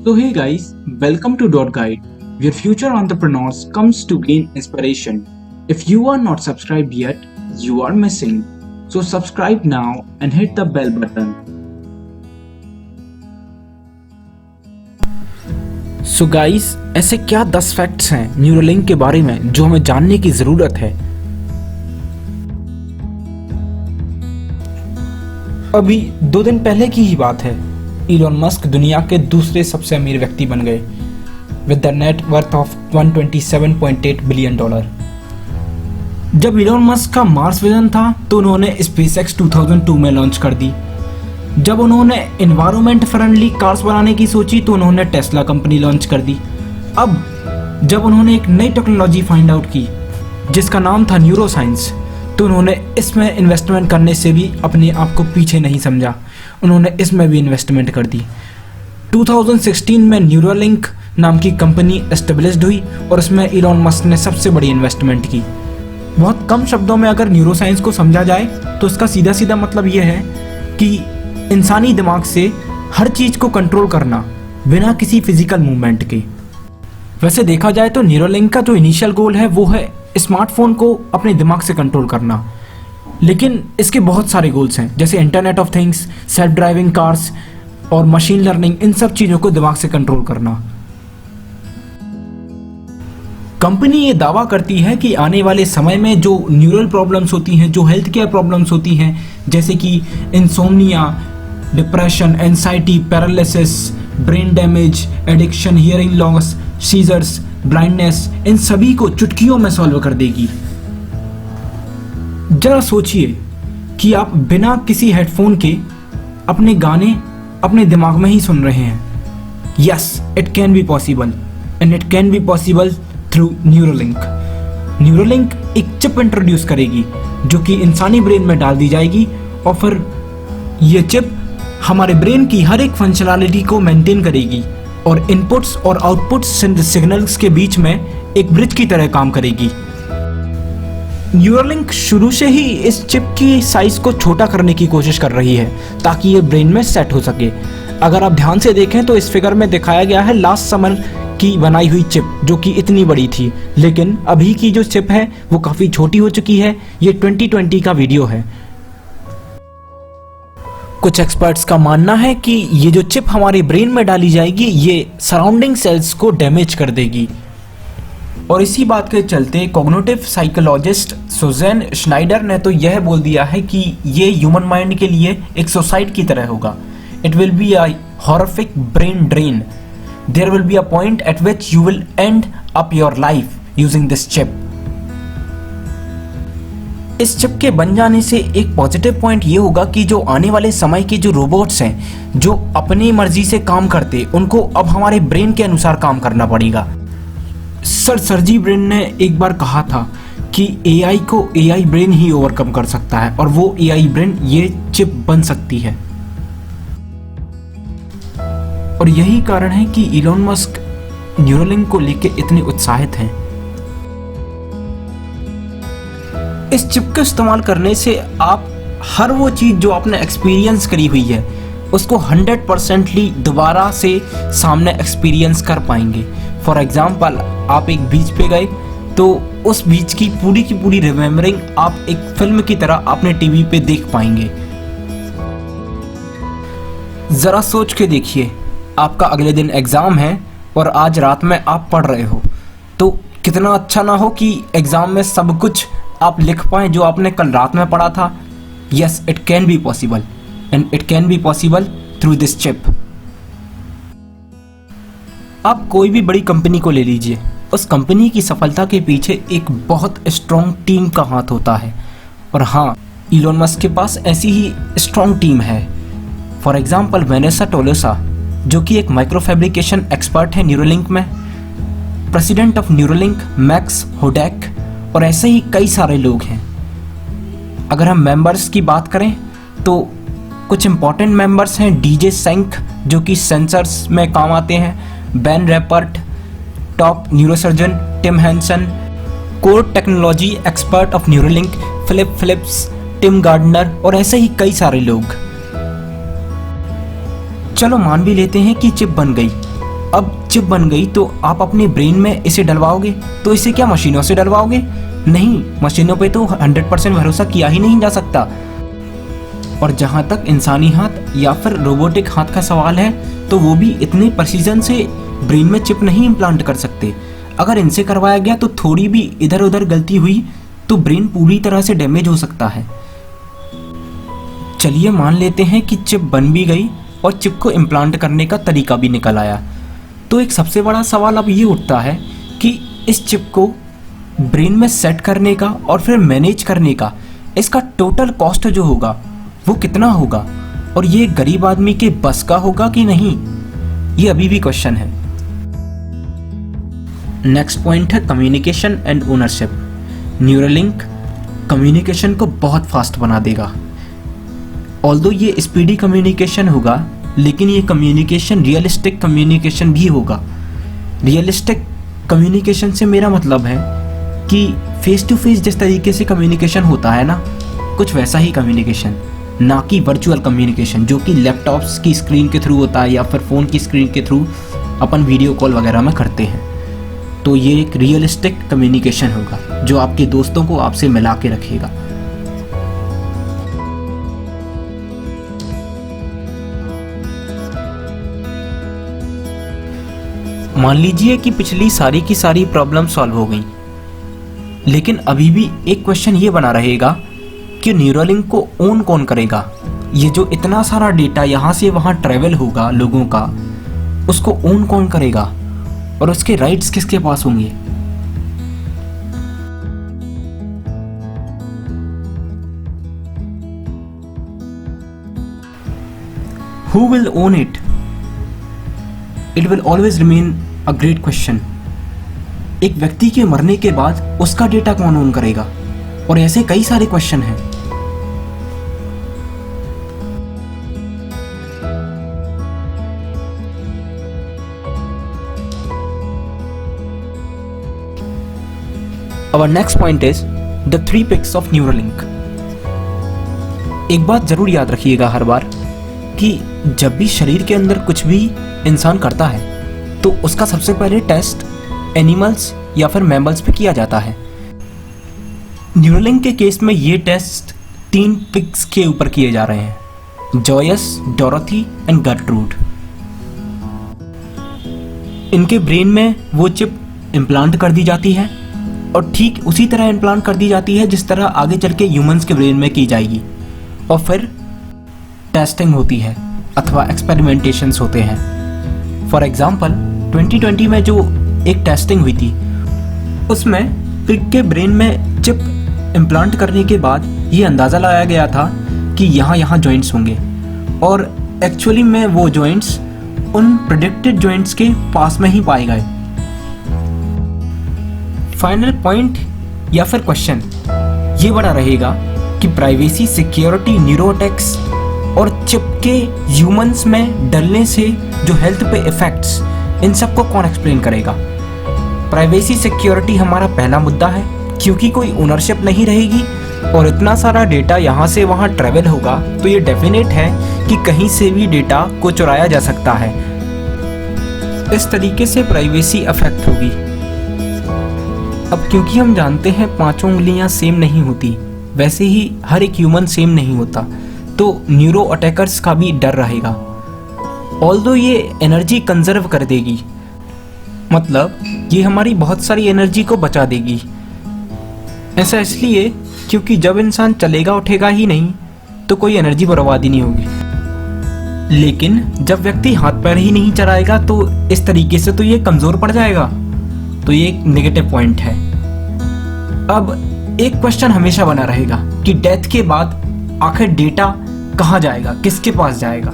So hey guys, welcome to Dot Guide, where future entrepreneurs comes to gain inspiration. If you are not subscribed yet, you are missing. So subscribe now and hit the bell button. So guys, ऐसे क्या 10 facts हैं Neuralink के बारे में जो हमें जानने की जरूरत है। अभी 2 दिन पहले की ही बात है, इलॉन मस्क दुनिया के दूसरे सबसे अमीर व्यक्ति बन गए with the net worth of $127.8 billion. जब इलॉन मस्क का मार्स विजन था तो उन्होंने स्पेसएक्स 2002 में लॉन्च कर दी। जब उन्होंने एनवायरमेंट फ्रेंडली कार्स बनाने की सोची तो उन्होंने टेस्ला कंपनी लॉन्च कर दी। अब जब उन्होंने एक नई टेक्नोलॉजी फाइंड आउट की जिसका नाम था न्यूरो साइंस, तो उन्होंने इसमें इन्वेस्टमेंट करने से भी अपने आप को पीछे नहीं समझा, उन्होंने इसमें भी इन्वेस्टमेंट कर दी। 2016 में न्यूरोलिंक नाम की कंपनी एस्टेब्लिश्ड हुई और उसमें इलॉन मस्क ने सबसे बड़ी इन्वेस्टमेंट की। बहुत कम शब्दों में अगर न्यूरो साइंस को समझा जाए तो इसका सीधा सीधा मतलब यह है कि इंसानी दिमाग से हर चीज को कंट्रोल करना बिना किसी फिजिकल मूवमेंट के। वैसे देखा जाए तो न्यूरोलिंक का जो इनिशियल गोल है वो है स्मार्टफोन को अपने दिमाग से कंट्रोल करना, लेकिन इसके बहुत सारे गोल्स हैं जैसे internet of things, self driving cars और मशीन लर्निंग, इन सब चीजों को दिमाग से कंट्रोल करना। कंपनी ये दावा करती है कि आने वाले समय में जो न्यूरल प्रॉब्लम्स होती हैं, जो हेल्थ केयर प्रॉब्लम्स होती हैं जैसे कि insomnia, depression, anxiety, paralysis, brain damage, addiction, hearing loss, seizures, blindness, इन सभी को चुटकियों में सॉल्व कर देगी। जरा सोचिए कि आप बिना किसी हेडफोन के अपने गाने अपने दिमाग में ही सुन रहे हैं। Yes, it can be possible and it can be possible through Neuralink. Neuralink एक चिप इंट्रोड्यूस करेगी जो कि इंसानी ब्रेन में डाल दी जाएगी और फिर ये चिप हमारे ब्रेन की हर एक फंक्शनैलिटी को मेंटेन करेगी और इनपुट्स और आउटपुट्स सिग्नल्स के बीच में एक ब्रिज की तरह काम करेगी। न्यूरोलिंक शुरू से ही इस चिप की साइज को छोटा करने की कोशिश कर रही है ताकि ये ब्रेन में सेट हो सके। अगर आप ध्यान से देखें तो इस फिगर में दिखाया गया है लास्ट समर की बनाई हुई चिप जो कि इतनी बड़ी थी, लेकिन अभी की जो चिप है वो काफी छोटी हो चुकी है। ये 2020 का वीडियो है। कुछ एक्सपर्ट्स का मानना है कि ये जो चिप हमारे ब्रेन में डाली जाएगी ये सराउंडिंग सेल्स को डैमेज कर देगी। और इसी बात के चलते कॉग्निटिव साइकोलॉजिस्ट सुजैन श्नाइडर ने तो यह बोल दिया है कि ये ह्यूमन माइंड के लिए एक सुसाइड की तरह होगा। It will be a horrific brain drain. There will be a point at which you will end up your life using this chip. इस चिप के बन जाने से एक पॉजिटिव पॉइंट ये होगा कि जो आने वाले समय के जो रोबोट्स हैं जो अपनी मर्जी से काम करते, उनको अब हमारे ब्रेन के अनुसार काम करना पड़ेगा। सर सर्जी ब्रेन ने एक बार कहा था कि एआई को एआई ब्रेन ही ओवरकम कर सकता है और वो एआई ब्रेन ये चिप बन सकती है। और यही कारण है कि इलॉन मस्क न्यूरोलिंक को लेके इतने उत्साहित हैं। इस चिप का इस्तेमाल करने से आप हर वो चीज जो आपने एक्सपीरियंस करी हुई है उसको 100% दोबारा से सामने एक्सपीरियंस कर पाएंगे। फॉर एग्जाम्पल, आप एक बीच पे गए तो उस बीच की पूरी रिमेम्बरिंग आप एक फिल्म की तरह अपने टीवी पे देख पाएंगे। जरा सोच के देखिए, आपका अगले दिन एग्जाम है और आज रात में आप पढ़ रहे हो, तो कितना अच्छा ना हो कि एग्जाम में सब कुछ आप लिख पाए जो आपने कल रात में पढ़ा था। Yes, it can be possible and it can be possible through this chip. आप कोई भी बड़ी कंपनी को ले लीजिए, उस कंपनी की सफलता के पीछे एक बहुत स्ट्रॉन्ग टीम का हाथ होता है। और हाँ, इलॉन मस्क के पास ऐसी ही स्ट्रॉन्ग टीम है। फॉर एग्जाम्पल, वेनेसा टोलोसा जो कि एक माइक्रो फैब्रिकेशन एक्सपर्ट है न्यूरोलिंक में, प्रेसिडेंट ऑफ न्यूरोलिंक मैक्स होडेक, और ऐसे ही कई सारे लोग हैं। अगर हम मेंबर्स की बात करें तो कुछ इंपॉर्टेंट मेंबर्स हैं डीजे सेंक जो कि सेंसर्स में काम आते हैं, Ben Rapoport, top neurosurgeon Tim Hanson, core technology expert of Neuralink Philip Phillips, Tim Gardner, और ऐसे ही कई सारे लोग। चलो मान भी लेते हैं कि चिप बन गई, अब चिप बन गई तो आप अपने ब्रेन में इसे डलवाओगे, तो इसे क्या मशीनों से डलवाओगे? नहीं, मशीनों पे तो 100% भरोसा किया ही नहीं जा सकता। और जहाँ तक इंसानी हाथ या फिर रोबोटिक हाथ का सवाल है, तो वो भी इतने प्रिसीजन से ब्रेन में चिप नहीं इम्प्लांट कर सकते। अगर इनसे करवाया गया तो थोड़ी भी इधर उधर गलती हुई तो ब्रेन पूरी तरह से डैमेज हो सकता है। चलिए मान लेते हैं कि चिप बन भी गई और चिप को इम्प्लांट करने का तरीका भी निकल आया, तो एक सबसे बड़ा सवाल अब ये उठता है कि इस चिप को ब्रेन में सेट करने का और फिर मैनेज करने का इसका टोटल कॉस्ट जो होगा वो कितना होगा, और ये गरीब आदमी के बस का होगा कि नहीं, ये अभी भी क्वेश्चन है। नेक्स्ट पॉइंट है communication and ownership. Neuralink communication को बहुत फास्ट बना देगा। ऑल्दो ये स्पीडी कम्युनिकेशन होगा, लेकिन ये कम्युनिकेशन रियलिस्टिक कम्युनिकेशन भी होगा। रियलिस्टिक कम्युनिकेशन से मेरा मतलब है कि फेस टू फेस जिस तरीके से कम्युनिकेशन होता है ना, कुछ वैसा ही कम्युनिकेशन, ना कि वर्चुअल कम्युनिकेशन जो कि लैपटॉप्स की स्क्रीन के थ्रू होता है या फिर फ़ोन की स्क्रीन के थ्रू अपन वीडियो कॉल वगैरह में करते हैं। तो ये एक रियलिस्टिक कम्युनिकेशन होगा जो आपके दोस्तों को आपसे मिला के रखेगा। मान लीजिए कि पिछली सारी की सारी प्रॉब्लम सॉल्व हो गई, लेकिन अभी भी एक क्वेश्चन ये बना रहेगा कि न्यूरालिंक को ओन कौन करेगा। ये जो इतना सारा डेटा यहाँ से वहाँ ट्रैवल होगा लोगों का, उसको ओन कौन करेगा और उसके राइट्स किसके पास होंगे? Who will own it? It will always remain a great question. एक व्यक्ति के मरने के बाद उसका डेटा कौन ओन करेगा? और ऐसे कई सारे क्वेश्चन हैं। Our next point is the 3 picks of Neuralink. एक बात जरूर याद रखिएगा हर बार कि जब भी शरीर के अंदर कुछ भी इंसान करता है तो उसका सबसे पहले टेस्ट एनिमल्स या फिर मैमल्स पे किया जाता है। न्यूरालिंक के केस में ये टेस्ट 3 पिग्स के ऊपर किए जा रहे हैं, जॉयस, डोरोथी एंड गर्ट्रूड। इनके ब्रेन में वो चिप इम्प्लांट कर दी जाती है और ठीक उसी तरह इम्प्लांट कर दी जाती है जिस तरह आगे चल के ह्यूमंस के ब्रेन में की जाएगी, और फिर टेस्टिंग होती है अथवा एक्सपेरिमेंटेशंस होते हैं। फॉर एग्जाम्पल 2020 में जो एक टेस्टिंग हुई थी उसमें पिग के ब्रेन में चिप इम्प्लांट करने के बाद ये अंदाज़ा लगाया गया था कि यहाँ जॉइंट्स होंगे, और एक्चुअली में वो जॉइंट्स उन प्रेडिक्टेड जॉइंट्स के पास में ही पाए गए। फाइनल पॉइंट या फिर क्वेश्चन ये बड़ा रहेगा कि प्राइवेसी, सिक्योरिटी, न्यूरोटेक्स और चिप के ह्यूमंस में डलने से जो हेल्थ पे इफेक्ट्स, इन सब को कौन एक्सप्लेन करेगा? प्राइवेसी सिक्योरिटी हमारा पहला मुद्दा है, क्योंकि कोई ओनरशिप नहीं रहेगी और इतना सारा डेटा यहाँ से वहाँ ट्रेवल होगा तो ये डेफिनेट है कि कहीं से भी डेटा को चुराया जा सकता है। इस तरीके से प्राइवेसी अफेक्ट होगी। अब क्योंकि हम जानते हैं 5 उंगलियां सेम नहीं होती, वैसे ही हर एक ह्यूमन सेम नहीं होता, तो न्यूरो अटैकर्स का भी डर रहेगा। ऑल्दो ये एनर्जी कंजर्व कर देगी, मतलब ये हमारी बहुत सारी एनर्जी को बचा देगी। ऐसा इसलिए क्योंकि जब इंसान चलेगा उठेगा ही नहीं तो कोई एनर्जी बर्बाद ही नहीं होगी, लेकिन जब व्यक्ति हाथ पैर ही नहीं चलाएगा तो इस तरीके से तो ये कमज़ोर पड़ जाएगा, तो ये एक नेगेटिव पॉइंट है। अब एक क्वेश्चन हमेशा बना रहेगा कि डेथ के बाद आखिर डेटा कहाँ जाएगा, किसके पास जाएगा?